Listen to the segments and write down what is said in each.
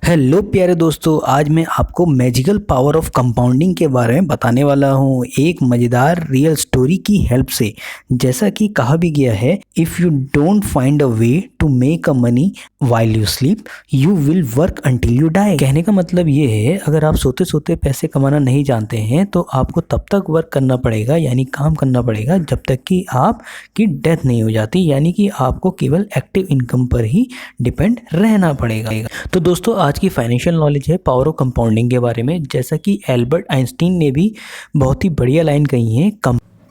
Hello प्यारे दोस्तों, आज मैं आपको मैजिकल पावर ऑफ कंपाउंडिंग के बारे में बताने वाला हूँ एक मज़ेदार रियल स्टोरी की हेल्प से। जैसा कि कहा भी गया है, if you don't find a way to make a money while you sleep you will work until you die. कहने का मतलब ये है, अगर आप सोते सोते पैसे कमाना नहीं जानते हैं तो आपको तब तक वर्क करना पड़ेगा, यानी काम करना पड़ेगा, जब तक कि आपकी डेथ नहीं हो जाती, यानी कि आपको केवल एक्टिव इनकम पर ही डिपेंड रहना पड़ेगा। तो दोस्तों, आज की फाइनेंशियल नॉलेज है पावर ऑफ कंपाउंडिंग के बारे में। जैसा कि एल्बर्ट आइंस्टीन ने भी बहुत ही बढ़िया लाइन कही है,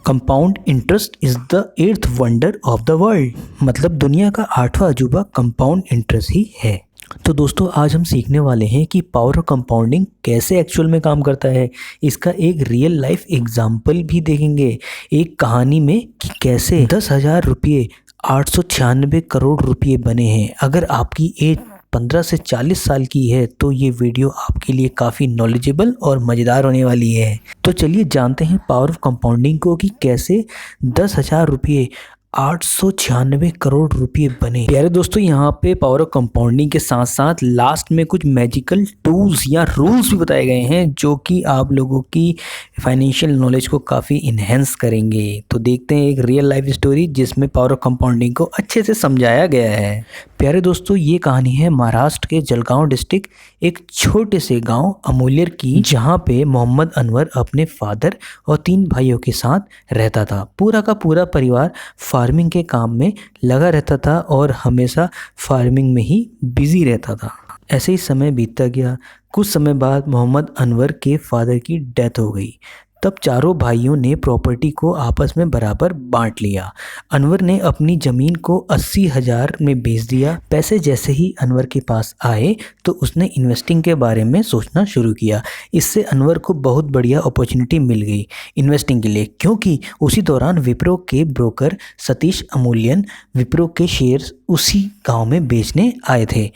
compound interest is the eighth wonder of the world. मतलब दुनिया का 8वां अजूबा कंपाउंड इंटरेस्ट ही है। तो दोस्तों, आज हम सीखने वाले हैं कि पावर ऑफ कंपाउंडिंग कैसे एक्चुअल में काम करता है। इसका एक रियल लाइफ एग्जाम्पल भी देखेंगे, एक कहानी में, कि कैसे 10,000 रुपये 896 करोड़ रुपये बने हैं। अगर आपकी एज 15 से 40 साल की है तो ये वीडियो आपके लिए काफ़ी नॉलेजेबल और मज़ेदार होने वाली है। तो चलिए जानते हैं पावर ऑफ कंपाउंडिंग को, कि कैसे 10,000 रुपये 896 करोड़ रुपये बने। प्यारे दोस्तों, यहाँ पे पावर ऑफ कंपाउंडिंग के साथ साथ लास्ट में कुछ मैजिकल टूल्स या रूल्स भी बताए गए हैं, जो कि आप लोगों की फाइनेंशियल नॉलेज को काफ़ी इन्हेंस करेंगे। तो देखते हैं एक रियल लाइफ स्टोरी जिसमें पावर ऑफ कंपाउंडिंग को अच्छे से समझाया गया है। प्यारे दोस्तों, ये कहानी है महाराष्ट्र के जलगांव डिस्ट्रिक्ट एक छोटे से गांव अमूल्यर की, जहां पे मोहम्मद अनवर अपने फादर और 3 भाइयों के साथ रहता था। पूरा का पूरा परिवार फार्मिंग के काम में लगा रहता था और हमेशा फार्मिंग में ही बिजी रहता था। ऐसे ही समय बीतता गया। कुछ समय बाद मोहम्मद अनवर के फादर की डेथ हो गई। तब चारों भाइयों ने प्रॉपर्टी को आपस में बराबर बांट लिया। अनवर ने अपनी ज़मीन को 80,000 में बेच दिया। पैसे जैसे ही अनवर के पास आए तो उसने इन्वेस्टिंग के बारे में सोचना शुरू किया। इससे अनवर को बहुत बढ़िया अपॉर्चुनिटी मिल गई इन्वेस्टिंग के लिए, क्योंकि उसी दौरान विप्रो के ब्रोकर सतीश अमूल्यन विप्रो के शेयर्स उसी गांव में बेचने आए थे।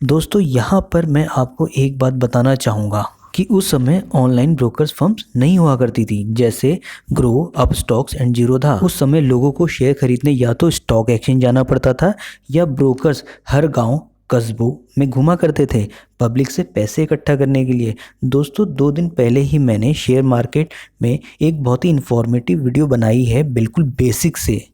दोस्तों, यहाँ पर मैं आपको एक बात बताना चाहूँगा कि उस समय ऑनलाइन ब्रोकर्स फर्म्स नहीं हुआ करती थी, जैसे grow, up stocks and Zerodha. उस समय लोगों को शेयर खरीदने या तो स्टॉक एक्सचेंज जाना पड़ता था, या ब्रोकर्स हर गांव कस्बों में घुमा करते थे पब्लिक से पैसे इकट्ठा करने के लिए। दोस्तों, 2 दिन पहले ही मैंने शेयर मार्केट में एक बहुत ही इंफॉर्मेटिव वीडियो बनाई है, बिल्कुल बेसिक से।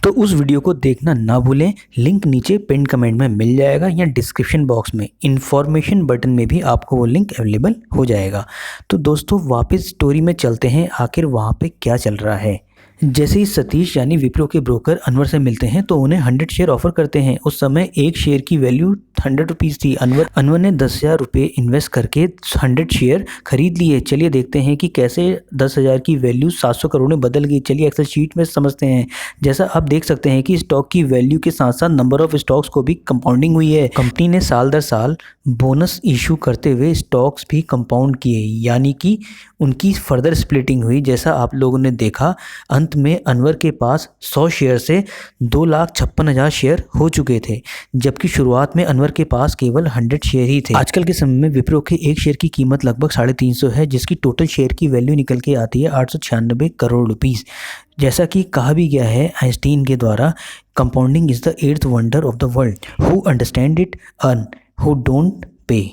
तो उस वीडियो को देखना ना भूलें, लिंक नीचे पिन कमेंट में मिल जाएगा, या डिस्क्रिप्शन बॉक्स में इन्फॉर्मेशन बटन में भी आपको वो लिंक अवेलेबल हो जाएगा। तो दोस्तों, वापस स्टोरी में चलते हैं, आखिर वहाँ पे क्या चल रहा है। जैसे ही सतीश यानी विप्रो के ब्रोकर अनवर से मिलते हैं तो उन्हें 100 शेयर ऑफर करते हैं। उस समय एक शेयर की वैल्यू 100 रुपीज़ थी। अनवर ने 10,000 रुपये इन्वेस्ट करके 100 शेयर खरीद लिए। चलिए देखते हैं कि कैसे 10,000 की वैल्यू 700 करोड़ में बदल गई। चलिए एक्सेल शीट में समझते हैं। जैसा आप देख सकते हैं कि स्टॉक की वैल्यू के साथ साथ नंबर ऑफ स्टॉक्स को भी कंपाउंडिंग हुई है। कंपनी ने साल दर साल बोनस इशू करते हुए स्टॉक्स भी कंपाउंड किए, यानी कि उनकी फर्दर स्प्लिटिंग हुई। जैसा आप लोगों ने देखा, अंत में अनवर के पास 100 शेयर से 2,56,000 शेयर हो चुके थे, जबकि शुरुआत में अनवर के पास केवल 100 शेयर ही थे। आजकल के समय में विप्रो के एक शेयर की कीमत लगभग 350 है, जिसकी टोटल शेयर की वैल्यू निकल के आती है 896 करोड़ रुपीज़। जैसा कि कहा भी गया है आइंस्टीन के द्वारा, compounding is the 8th wonder of the world, who understand it earn, who don't pay.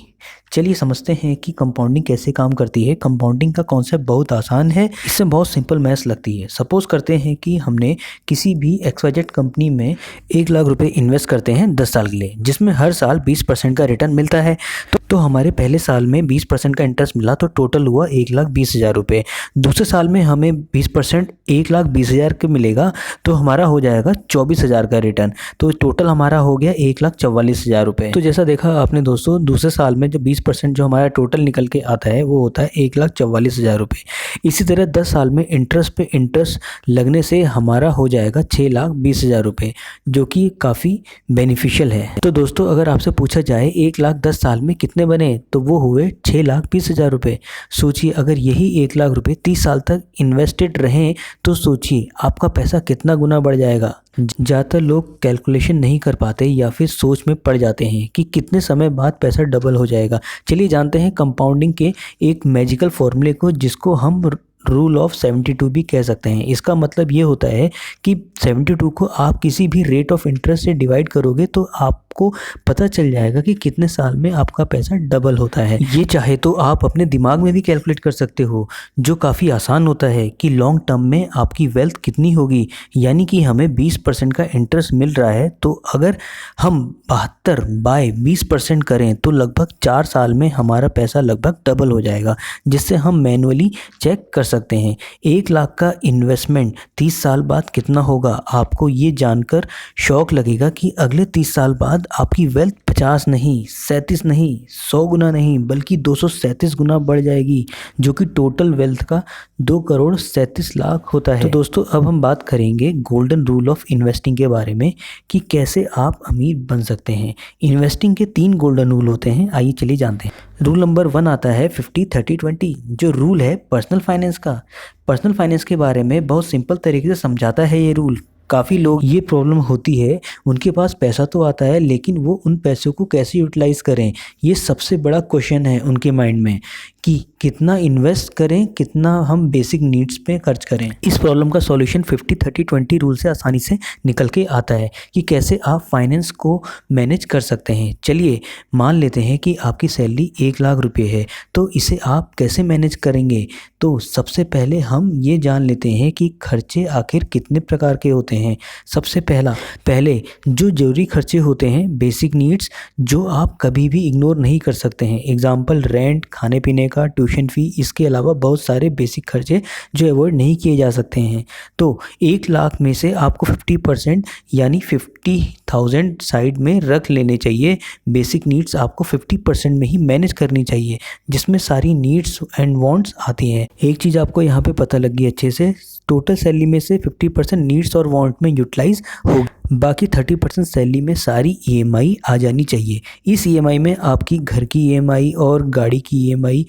चलिए समझते हैं कि कंपाउंडिंग कैसे काम करती है। कंपाउंडिंग का कॉन्सेप्ट बहुत आसान है, इससे बहुत सिंपल मैथ्स लगती है। सपोज करते हैं कि हमने किसी भी XYZ कंपनी में 1 लाख रुपए इन्वेस्ट करते हैं 10 साल के लिए, जिसमें हर साल 20% का रिटर्न मिलता है। तो हमारे पहले साल में 20% का इंटरेस्ट मिला, तो टोटल हुआ 1,20,000 रुपये। दूसरे साल में हमें 20% 1,20,000 का मिलेगा, तो हमारा हो जाएगा 24,000 का रिटर्न। तो टोटल हमारा हो गया 1,44,000 रुपये। तो जैसा देखा आपने दोस्तों, दूसरे साल में जो 20% जो हमारा टोटल निकल के आता है वो होता है 1,44,000 रुपये। इसी तरह 10 साल में इंटरेस्ट पे इंटरेस्ट लगने से हमारा हो जाएगा 6,20,000 रुपये, जो कि काफ़ी बेनिफिशियल है। तो दोस्तों, अगर आपसे पूछा जाए 1 लाख 10 साल में कितने बने, तो वो हुए 6,20,000 रुपये। सोचिए, अगर यही 1 लाख रुपये 30 साल तक इन्वेस्टेड रहें तो सोचिए आपका पैसा कितना गुना बढ़ जाएगा। ज़्यादातर लोग कैलकुलेशन नहीं कर पाते या फिर सोच में पड़ जाते हैं कि कितने समय बाद पैसा डबल हो जाएगा। चलिए जानते हैं कंपाउंडिंग के एक मैजिकल फॉर्मूले को, जिसको हम रूल ऑफ 72 भी कह सकते हैं। इसका मतलब ये होता है कि 72 को आप किसी भी रेट ऑफ इंटरेस्ट से डिवाइड करोगे तो आप आपको पता चल जाएगा कि कितने साल में आपका पैसा डबल होता है। ये चाहे तो आप अपने दिमाग में भी कैलकुलेट कर सकते हो, जो काफ़ी आसान होता है कि लॉन्ग टर्म में आपकी वेल्थ कितनी होगी। यानी कि हमें 20% का इंटरेस्ट मिल रहा है, तो अगर हम 72/20% करें तो लगभग 4 साल में हमारा पैसा लगभग डबल हो जाएगा, जिससे हम मैनुअली चेक कर सकते हैं। 1 लाख का इन्वेस्टमेंट 30 साल बाद कितना होगा। आपको ये जानकर शौक लगेगा कि अगले 30 साल बाद आपकी वेल्थ 50 नहीं, 37 नहीं, 100 गुना नहीं, बल्कि 237 गुना बढ़ जाएगी, जो कि टोटल वेल्थ का 2,37,00,000 होता है। तो दोस्तों, अब हम बात करेंगे गोल्डन रूल ऑफ इन्वेस्टिंग के बारे में कि कैसे आप अमीर बन सकते हैं। इन्वेस्टिंग के 3 गोल्डन रूल होते हैं, आइए चलिए जानते हैं। रूल नंबर 1 आता है 50-30-20, जो रूल है पर्सनल फाइनेंस का। पर्सनल फाइनेंस के बारे में बहुत सिंपल तरीके से समझाता है ये रूल। काफ़ी लोग ये प्रॉब्लम होती है, उनके पास पैसा तो आता है लेकिन वो उन पैसों को कैसे यूटिलाइज़ करें, ये सबसे बड़ा क्वेश्चन है उनके माइंड में कि कितना इन्वेस्ट करें, कितना हम बेसिक नीड्स पे खर्च करें। इस प्रॉब्लम का सॉल्यूशन 50-30-20 रूल से आसानी से निकल के आता है कि कैसे आप फाइनेंस को मैनेज कर सकते हैं। चलिए मान लेते हैं कि आपकी सैलरी 1 लाख रुपए है, तो इसे आप कैसे मैनेज करेंगे। तो सबसे पहले हम ये जान लेते हैं कि खर्चे आखिर कितने प्रकार के होते हैं। सबसे पहले जो ज़रूरी खर्चे होते हैं, बेसिक नीड्स, जो आप कभी भी इग्नोर नहीं कर सकते हैं। एग्जाम्पल रेंट, खाने पीने का, ट्यूशन फ़ी, इसके अलावा बहुत सारे बेसिक खर्चे जो अवॉइड नहीं किए जा सकते हैं। तो 1 लाख में से आपको 50% यानी 50,000 साइड में रख लेने चाहिए। बेसिक नीड्स आपको 50% में ही मैनेज करनी चाहिए, जिसमें सारी नीड्स एंड वांट्स आती हैं। एक चीज़ आपको यहाँ पे पता लगी अच्छे से, टोटल सैलरी में से 50% नीड्स और वांट में यूटिलाइज होगी, बाकी 30% सैलरी में सारी EMI आ जानी चाहिए। इस EMI में आपकी घर की EMI और गाड़ी की EMI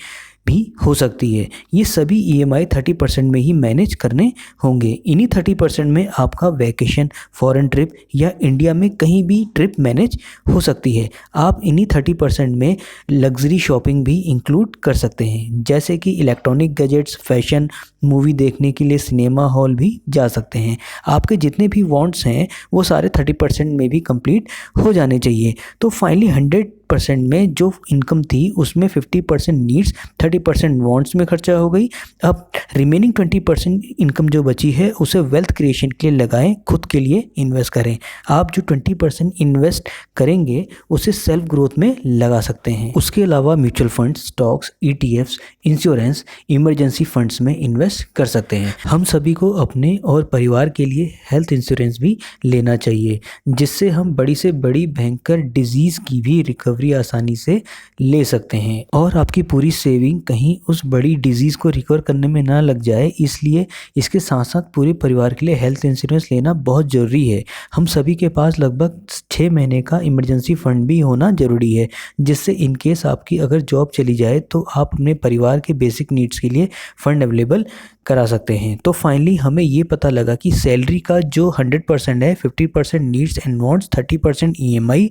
भी हो सकती है। ये सभी EMI 30% में ही मैनेज करने होंगे। इन्हीं 30% में आपका वैकेशन, फॉरेन ट्रिप या इंडिया में कहीं भी ट्रिप मैनेज हो सकती है। आप इन्हीं 30% में लग्जरी शॉपिंग भी इंक्लूड कर सकते हैं, जैसे कि इलेक्ट्रॉनिक गैजेट्स, फैशन, मूवी देखने के लिए सिनेमा हॉल भी जा सकते हैं। आपके जितने भी वांट्स हैं वो सारे 30% में भी कंप्लीट हो जाने चाहिए। तो फाइनली 100% में जो इनकम थी उसमें 50% नीड्स, 30% वांट्स में खर्चा हो गई। अब रिमेनिंग 20% इनकम जो बची है उसे वेल्थ क्रिएशन के लिए लगाएं, खुद के लिए इन्वेस्ट करें। आप जो 20% इन्वेस्ट करेंगे उसे सेल्फ ग्रोथ में लगा सकते हैं। उसके अलावा mutual funds, stocks, ETFs, insurance, emergency funds में इन्वेस्ट कर सकते हैं। हम सभी को अपने और परिवार के लिए हेल्थ इंश्योरेंस भी लेना चाहिए, जिससे हम बड़ी से बड़ी भयंकर डिजीज़ की भी रिकवरी आसानी से ले सकते हैं और आपकी पूरी सेविंग कहीं उस बड़ी डिजीज़ को रिकवर करने में ना लग जाए। इसलिए इसके साथ साथ पूरे परिवार के लिए हेल्थ इंश्योरेंस लेना बहुत ज़रूरी है। हम सभी के पास लगभग 6 महीने का इमरजेंसी फंड भी होना ज़रूरी है, जिससे इन केस आपकी अगर जॉब चली जाए तो आप अपने परिवार के बेसिक नीड्स के लिए फंड अवेलेबल करा सकते हैं। तो फाइनली हमें ये पता लगा कि सैलरी का जो 100% है, 50% नीड्स एंड वांट्स, 30% EMI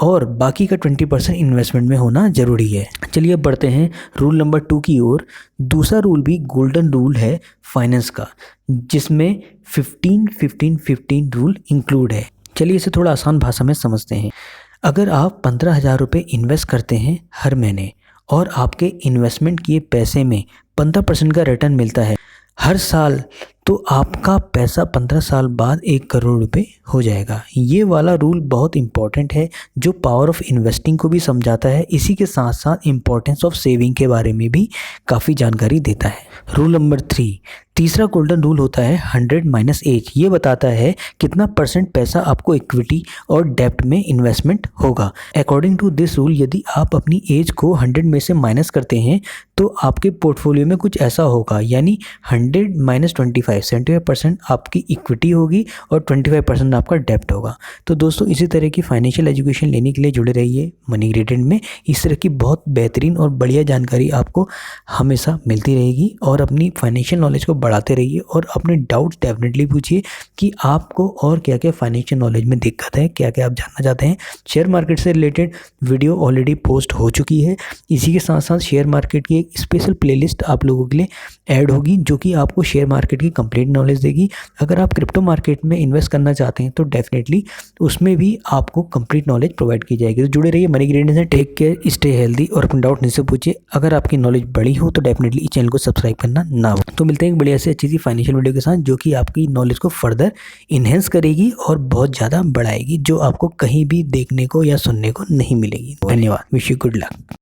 और बाकी का 20% इन्वेस्टमेंट में होना ज़रूरी है। चलिए अब बढ़ते हैं रूल नंबर 2 की ओर। दूसरा रूल भी गोल्डन रूल है फाइनेंस का, जिसमें 15-15-15 रूल इंक्लूड है। चलिए इसे थोड़ा आसान भाषा में समझते हैं। अगर आप 15,000 रुपये इन्वेस्ट करते हैं हर महीने और आपके इन्वेस्टमेंट किए पैसे में 15% का रिटर्न मिलता है हर साल, तो आपका पैसा 15 साल बाद 1 करोड़ रुपए हो जाएगा। ये वाला रूल बहुत इंपॉर्टेंट है, जो पावर ऑफ इन्वेस्टिंग को भी समझाता है, इसी के साथ साथ इम्पोर्टेंस ऑफ सेविंग के बारे में भी काफ़ी जानकारी देता है। रूल नंबर 3, तीसरा गोल्डन रूल होता है 100 - एज। ये बताता है कितना % पैसा आपको इक्विटी और डेब्ट में इन्वेस्टमेंट होगा। अकॉर्डिंग टू दिस रूल, यदि आप अपनी एज को 100 में से माइनस करते हैं तो आपके पोर्टफोलियो में कुछ ऐसा होगा, यानी 100 - 25, 75% आपकी इक्विटी होगी और 25% आपका डेब्ट होगा। तो दोस्तों, इसी तरह की फाइनेंशियल एजुकेशन लेने के लिए जुड़े रहिए मनी ग्रेडेंट में। इस तरह की बहुत बेहतरीन और बढ़िया जानकारी आपको हमेशा मिलती रहेगी और अपनी फाइनेंशियल नॉलेज को बढ़ाते रहिए और अपने डाउट्स डेफिनेटली पूछिए कि आपको और क्या क्या फाइनेंशियल नॉलेज में दिक्कत है, क्या क्या आप जानना चाहते हैं। शेयर मार्केट से रिलेटेड वीडियो ऑलरेडी पोस्ट हो चुकी है। इसी के साथ साथ शेयर मार्केट की एक स्पेशल प्लेलिस्ट आप लोगों के लिए ऐड होगी, जो कि आपको शेयर मार्केट की कंप्लीट नॉलेज देगी। अगर आप क्रिप्टो मार्केट में इन्वेस्ट करना चाहते हैं तो डेफिनेटली उसमें भी आपको कंप्लीट नॉलेज प्रोवाइड की जाएगी। तो जुड़े रहिए मनी ग्रेडियंट से। टेक केयर, स्टे हेल्दी और अपने डाउट मुझसे पूछिए। अगर आपकी नॉलेज बड़ी हो तो डेफिनेटली इस चैनल को सब्सक्राइब करना ना हो। तो मिलते हैं एक बढ़िया से अच्छी सी फाइनेंशियल वीडियो के साथ जो कि आपकी नॉलेज को फर्दर इन्हेंस करेगी और बहुत ज़्यादा बढ़ाएगी, जो आपको कहीं भी देखने को या सुनने को नहीं मिलेगी। धन्यवाद। Wish you good luck.